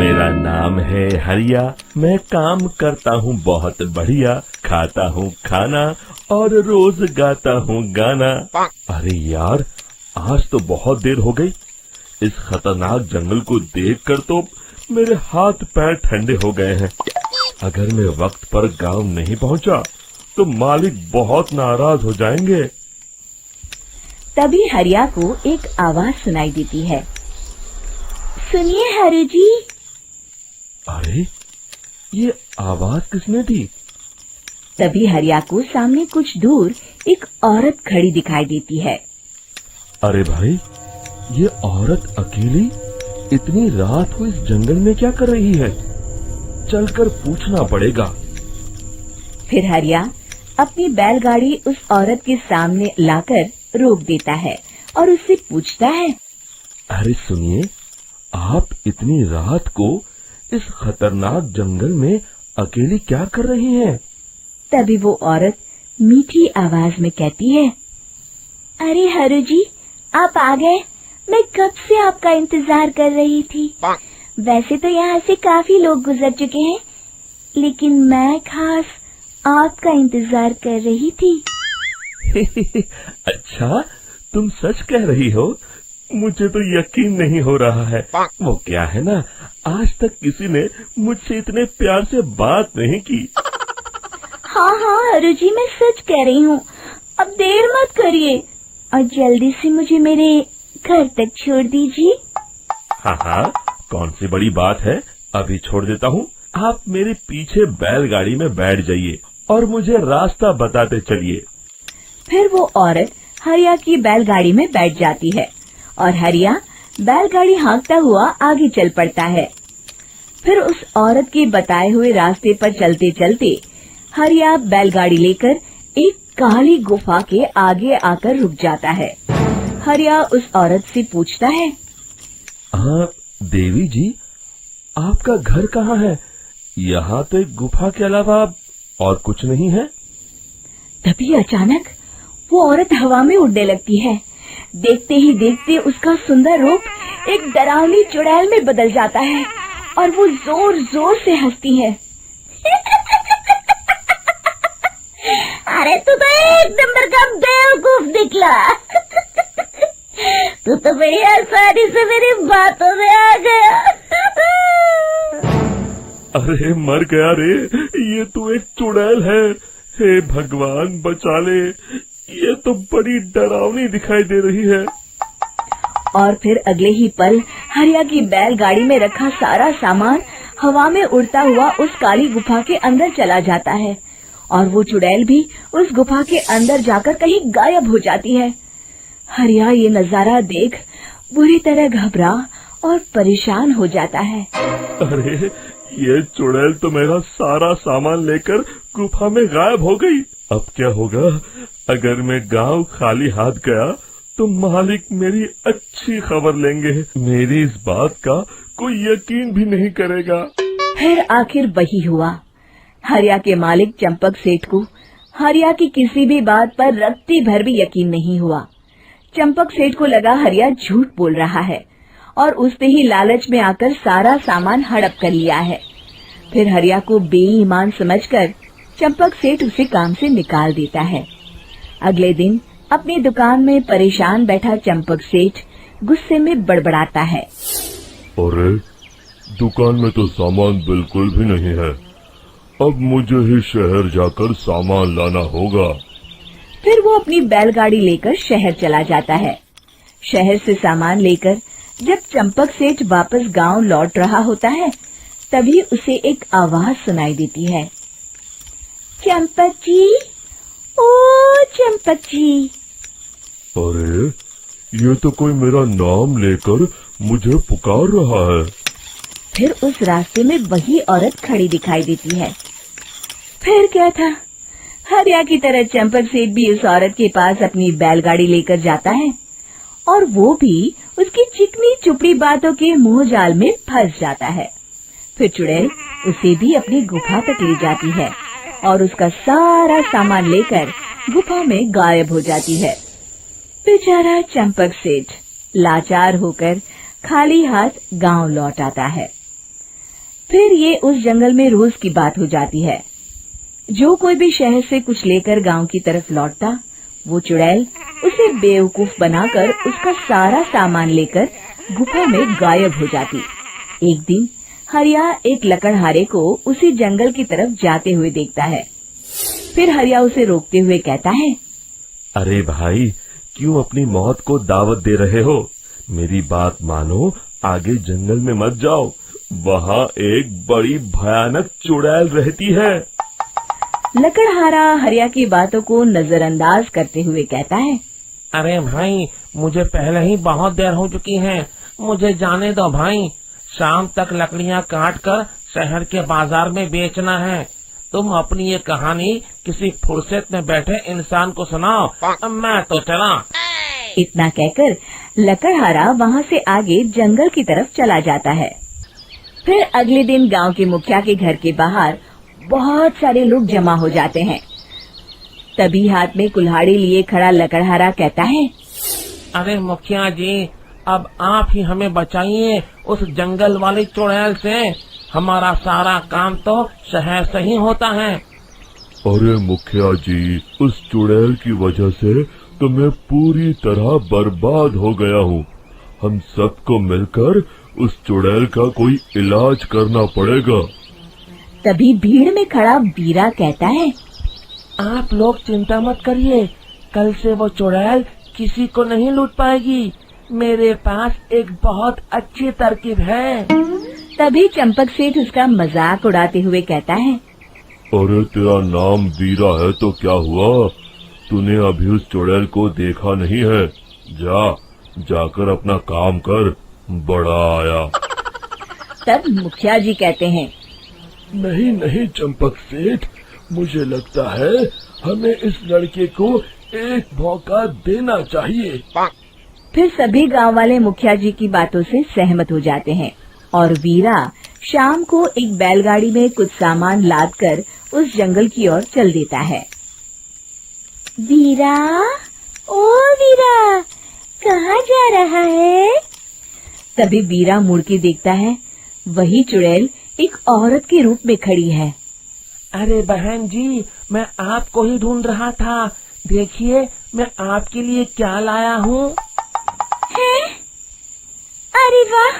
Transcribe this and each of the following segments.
मेरा नाम है हरिया, मैं काम करता हूँ बहुत बढ़िया, खाता हूँ खाना और रोज गाता हूँ गाना। अरे यार, आज तो बहुत देर हो गई। इस खतरनाक जंगल को देखकर तो मेरे हाथ पैर ठंडे हो गए हैं। अगर मैं वक्त पर गांव नहीं पहुंचा तो मालिक बहुत नाराज हो जाएंगे। तभी हरिया को एक आवाज सुनाई देती है। सुनिए हरि जी। अरे, ये आवाज किसने दी? तभी हरिया को सामने कुछ दूर एक औरत खड़ी दिखाई देती है। अरे भाई, ये औरत अकेली इतनी रात को इस जंगल में क्या कर रही है? चलकर पूछना पड़ेगा। फिर हरिया अपनी बैलगाड़ी उस औरत के सामने लाकर रोक देता है और उससे पूछता है। अरे सुनिए, आप इतनी रात को इस खतरनाक जंगल में अकेली क्या कर रही हैं? तभी वो औरत मीठी आवाज में कहती है। अरे हरु जी, आप आ गए। मैं कब से आपका इंतजार कर रही थी। वैसे तो यहाँ से काफी लोग गुजर चुके हैं, लेकिन मैं खास आपका इंतजार कर रही थी। अच्छा, तुम सच कह रही हो? मुझे तो यकीन नहीं हो रहा है। वो क्या है ना, आज तक किसी ने मुझसे इतने प्यार से बात नहीं की। हाँ हाँ हरु जी, मैं सच कह रही हूँ। अब देर मत करिए और जल्दी से मुझे मेरे घर तक छोड़ दीजिए। हाँ हाँ, कौन सी बड़ी बात है, अभी छोड़ देता हूँ। आप मेरे पीछे बैलगाड़ी में बैठ जाइए और मुझे रास्ता बताते चलिए। फिर वो औरत हरिया की बैलगाड़ी में बैठ जाती है और हरिया बैलगाड़ी हाँकता हुआ आगे चल पड़ता है। फिर उस औरत के बताए हुए रास्ते पर चलते चलते हरिया बैलगाड़ी लेकर एक काली गुफा के आगे आकर रुक जाता है। हरिया उस औरत से पूछता है। हाँ देवी जी, आपका घर कहाँ है? यहाँ तो एक गुफा के अलावा और कुछ नहीं है। तभी अचानक वो औरत हवा में उड़ने लगती है। देखते ही देखते उसका सुंदर रूप एक डरावनी चुड़ैल में बदल जाता है और वो जोर जोर से हंसती है। अरे तू तो एक नंबर का बेवकूफ निकला। तू तो बड़ी आसानी से मेरी बातों में आ गया। अरे मर गया रे, ये तो एक चुड़ैल है। हे भगवान बचा ले, ये तो बड़ी डरावनी दिखाई दे रही है। और फिर अगले ही पल हरिया की बैलगाड़ी में रखा सारा सामान हवा में उड़ता हुआ उस काली गुफा के अंदर चला जाता है और वो चुड़ैल भी उस गुफा के अंदर जाकर कहीं गायब हो जाती है। हरिया ये नजारा देख बुरी तरह घबरा और परेशान हो जाता है। अरे, ये चुड़ैल तो मेरा सारा सामान लेकर गुफा में गायब हो गई। अब क्या होगा? अगर मैं गांव खाली हाथ गया तो मालिक मेरी अच्छी खबर लेंगे। मेरी इस बात का कोई यकीन भी नहीं करेगा। फिर आखिर वही हुआ। हरिया के मालिक चंपक सेठ को हरिया की किसी भी बात पर रत्ती भर भी यकीन नहीं हुआ। चंपक सेठ को लगा हरिया झूठ बोल रहा है और उसने ही लालच में आकर सारा सामान हड़प कर लिया है। फिर हरिया को बेईमान समझकर चंपक सेठ उसे काम से निकाल देता है। अगले दिन अपनी दुकान में परेशान बैठा चंपक सेठ गुस्से में बड़बड़ाता है। अरे, दुकान में तो सामान बिल्कुल भी नहीं है। अब मुझे ही शहर जाकर सामान लाना होगा। फिर वो अपनी बैलगाड़ी लेकर शहर चला जाता है। शहर से सामान लेकर जब चंपक सेठ वापस गांव लौट रहा होता है, तभी उसे एक आवाज सुनाई देती है। चंपक जी, ओ चंपक जी। अरे, ये तो कोई मेरा नाम लेकर मुझे पुकार रहा है। फिर उस रास्ते में वही औरत खड़ी दिखाई देती है। फिर क्या था, हरिया की तरह चंपक सेठ भी उस औरत के पास अपनी बैलगाड़ी लेकर जाता है और वो भी उसकी चिकनी चुपड़ी बातों के मोह जाल में फंस जाता है। फिर चुड़ैल उसे भी अपनी गुफा तक ले जाती है और उसका सारा सामान लेकर गुफा में गायब हो जाती है। बेचारा चंपक सेठ लाचार होकर खाली हाथ गांव लौट आता है। फिर ये उस जंगल में रोज की बात हो जाती है। जो कोई भी शहर से कुछ लेकर गांव की तरफ लौटता, वो चुड़ैल उसे बेवकूफ बनाकर उसका सारा सामान लेकर गुफा में गायब हो जाती। एक दिन हरिया एक लकड़हारे को उसी जंगल की तरफ जाते हुए देखता है। फिर हरिया उसे रोकते हुए कहता है, अरे भाई, क्यों अपनी मौत को दावत दे रहे हो? मेरी बात मानो, आगे जंगल में मत जाओ, वहाँ एक बड़ी भयानक चुड़ैल रहती है। लकड़हारा हरिया की बातों को नजरअंदाज करते हुए कहता है, अरे भाई, मुझे पहले ही बहुत देर हो चुकी है, मुझे जाने दो भाई। शाम तक लकड़ियाँ काट कर शहर के बाजार में बेचना है। तुम अपनी ये कहानी किसी फुर्सत में बैठे इंसान को सुनाओ, मैं तो चला। इतना कहकर लकड़हारा वहाँ से आगे जंगल की तरफ चला जाता है। फिर अगले दिन गांव के मुखिया के घर के बाहर बहुत सारे लोग जमा हो जाते हैं। तभी हाथ में कुल्हाड़ी लिए खड़ा लकड़हारा कहता है, अरे मुखिया जी, अब आप ही हमें बचाइए उस जंगल वाली चुड़ैल से। हमारा सारा काम तो शहर से ही होता है। अरे मुखिया जी, उस चुड़ैल की वजह से तो मैं पूरी तरह बर्बाद हो गया हूँ। हम सबको मिलकर उस चुड़ैल का कोई इलाज करना पड़ेगा। तभी भीड़ में खड़ा बीरा कहता है, आप लोग चिंता मत करिए, कल से वो चुड़ैल किसी को नहीं लूट पाएगी। मेरे पास एक बहुत अच्छी तरकीब है। तभी चंपक सेठ उसका मजाक उड़ाते हुए कहता है, अरे तेरा नाम वीरा है तो क्या हुआ? तूने अभी उस चुड़ैल को देखा नहीं है? जाकर अपना काम कर, बड़ा आया। तब मुखिया जी कहते हैं, नहीं नहीं चंपक सेठ, मुझे लगता है हमें इस लड़के को एक मौका देना चाहिए। फिर सभी गांव वाले मुखिया जी की बातों से सहमत हो जाते हैं और वीरा शाम को एक बैलगाड़ी में कुछ सामान लादकर उस जंगल की ओर चल देता है। वीरा, ओ वीरा, कहाँ जा रहा है? तभी वीरा मुड़ के देखता है, वही चुड़ैल एक औरत के रूप में खड़ी है। अरे बहन जी, मैं आपको ही ढूंढ रहा था। देखिए, मैं आपके लिए क्या लाया हूँ। अरे वाह,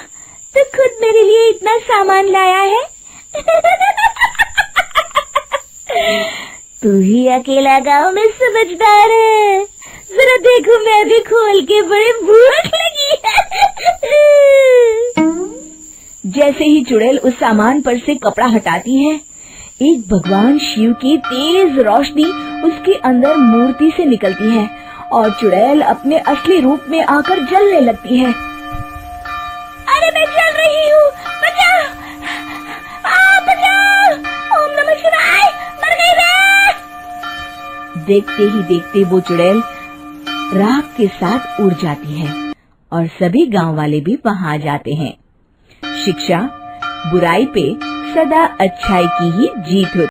तो खुद मेरे लिए इतना सामान लाया है। तू ही अकेला गांव में समझदार है। जरा देखो, मैं भी खोल के, बड़े भूख लगी है। जैसे ही चुड़ैल उस सामान पर से कपड़ा हटाती है, एक भगवान शिव की तेज रोशनी उसके अंदर मूर्ति से निकलती है और चुड़ैल अपने असली रूप में आकर जलने लगती है। अरे मैं जल रही हूँ, बचाओ! बचाओ! ओम नमः शिवाय, मर गई मैं! देखते ही देखते वो चुड़ैल राख के साथ उड़ जाती है और सभी गांव वाले भी वहां जाते हैं। शिक्षा बुराई पे सदा अच्छाई की ही जीत होती है।